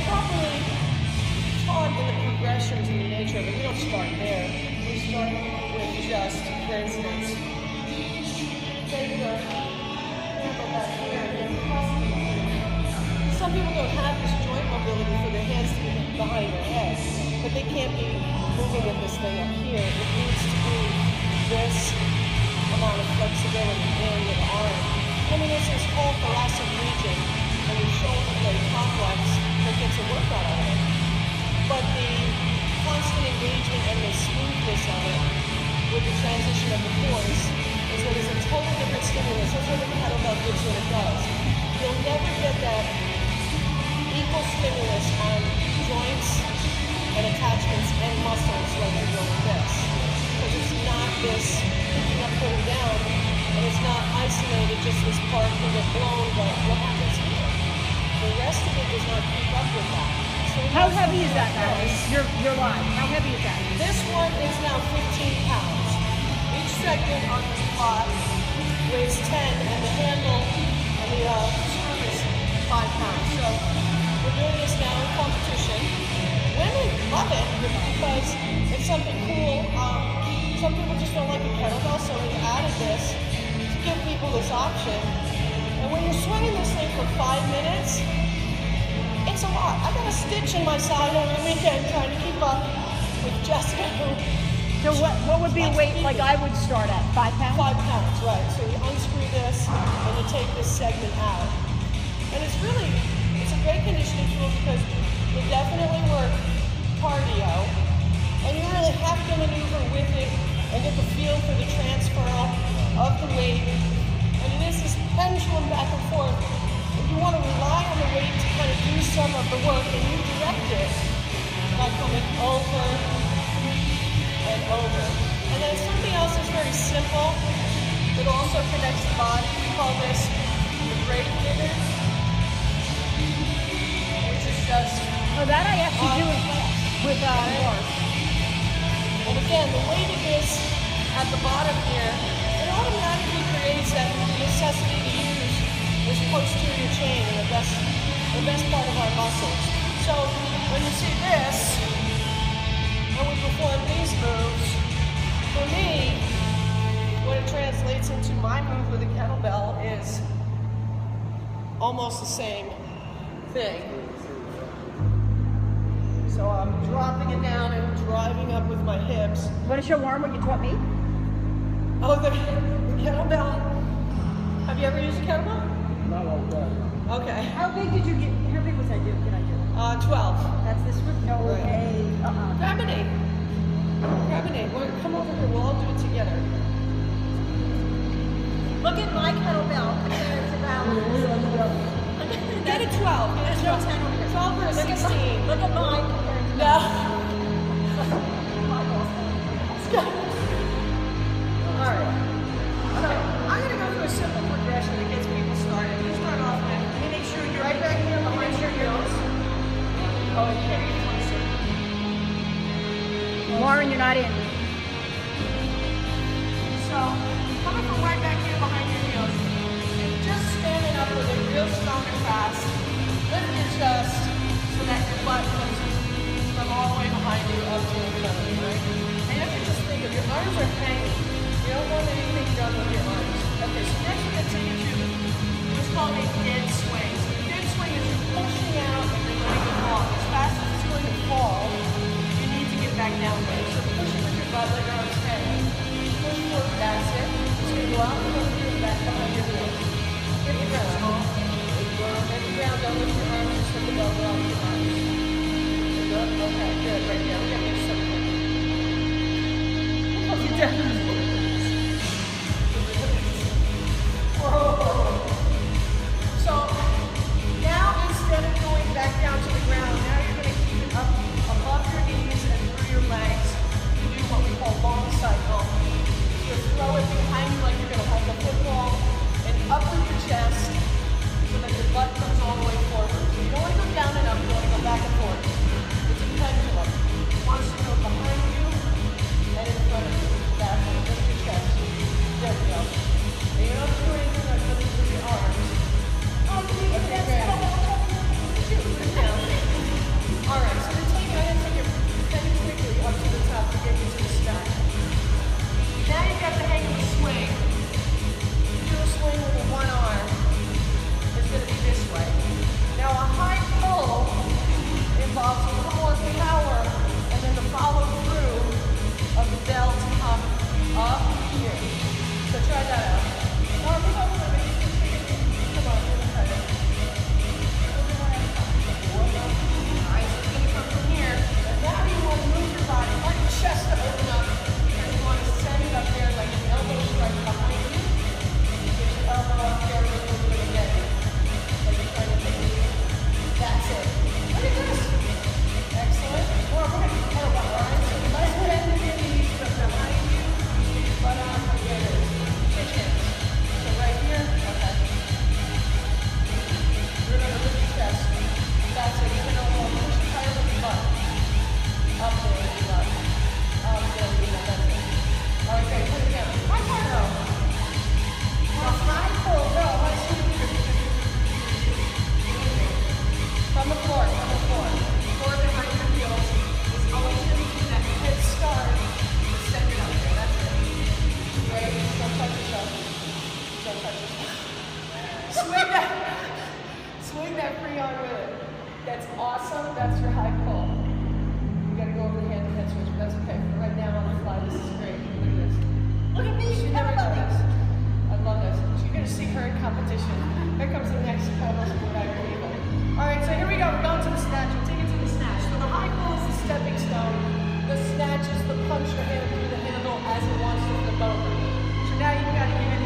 properly taught in the progressions and the nature of it. We don't start there. We start with just, for instance, take your handle back here and press it here. Some people don't have this joint mobility for their hands to be behind their head, but they can't be moving with this thing up here. It needs to be this amount of flexibility in the arm. I mean, it's this whole thoracic region and your shoulder blade complex that gets a workout out of it. But the constant engagement and the smoothness of it with the transition of the force is that it's a totally different stimulus. That's what the kettlebell gives what it does. You'll never get that equal stimulus on joints and attachments and muscles like you will with this. Because it's not this picking up, pulling down, and it's not isolated, just this part can get blown, but what happens here? The rest of it does not keep up with that. So how heavy is that, Mace? Your line, how heavy is that? This one is now 15 pounds. Each segment on this pot weighs 10, and the handle and the screw is 5 pounds. So we're doing this now in competition. Women love it because it's something cool. Some people just don't like a kettlebell, so we've added this to give people this option. And when you're swinging this thing for 5 minutes, it's a lot. I got a stitch in my side every weekend trying to keep up with Jessica. So what would be a weight like I would start at? 5 pounds? 5 pounds, right. So you unscrew this and you take this segment out. And it's a great conditioning tool because you definitely work cardio and you really have to maneuver with it and get the feel for the transfer of the weight. And it is this pendulum back and forth. If you want to rely on the weight to kind of do some of the work, and you direct it by coming over and over. And then something else that's very simple that also connects the body. We call this the grave digger, which is just... Oh, that I actually do with more. And again, the weight of this at the bottom here, it automatically creates that necessity to use this posterior chain in the best part of our muscles. So when you see this, and we perform these moves, for me, what it translates into my move with a kettlebell is almost the same thing. So I'm dropping it down and driving up with my hips. Want to show Warren what you taught me? Oh, the kettlebell. Have you ever used a kettlebell? Not all that. Okay. How big was that do? Did I do? 12. That's this one? No Right. way. Grab an 8. Grab an 8. Come over here. We'll all do it together. Look at my kettlebell compared to Valerie's. Get a 12. There's no 10 over here. 12 or a 16. Look at mine compared to No. Let's go. All right. So I'm going to go through a simple progression that gets people started. You start off with, Let me make sure you're right back here behind your heels. Oh, okay. Warren, you're not in. So coming from right back here behind your heels, and just standing up with it real strong and fast. Lift your chest so that your butt comes from all the way behind you up to in front of you, right? And you have to just think of your arms are hanging. You don't want anything done with your arms. Okay, so next we're going to take you to what's called a dead swing. So the dead swing is you're pushing out and then letting it fall. As fast as it's going to fall, you need to get back down there. So pushing with your butt, let your arms hang. Push forward, that's it. It's going to go out in front of you and back behind your heels. Hit the ground. Hit the ground, don't lift your arms, just hit the belt off your arms. Okay, good, right there. We're going to do something. You done? So now instead of going back down to the ground, now you're going to keep it up above your knees and through your legs to do what we call long cycle. You throw it behind you like you're going to hold a football and up with your chest so that your butt comes all the way forward. So you don't want to go down and up, you want to go back and forth. It's a pendulum. It wants to go behind you and in front of you. That's it. Lift your chest. There we go. And you don't have to do anything like lifting with your arms. Okay, ground. Sit down. Swing that free arm with it. That's awesome. That's your high pull. You gotta go over the hand to head switch, but that's okay. For right now on the fly, this is great. Look at this. Look at me. She never done this. I love this. You're gonna see her in competition. Here comes the next pedal. Alright, so here we go. We're going to the snatch. We'll take it to the snatch. So the high pull is the stepping stone. The snatch is the punch your hand through the handle as it wants to flip over. So now you've got to give it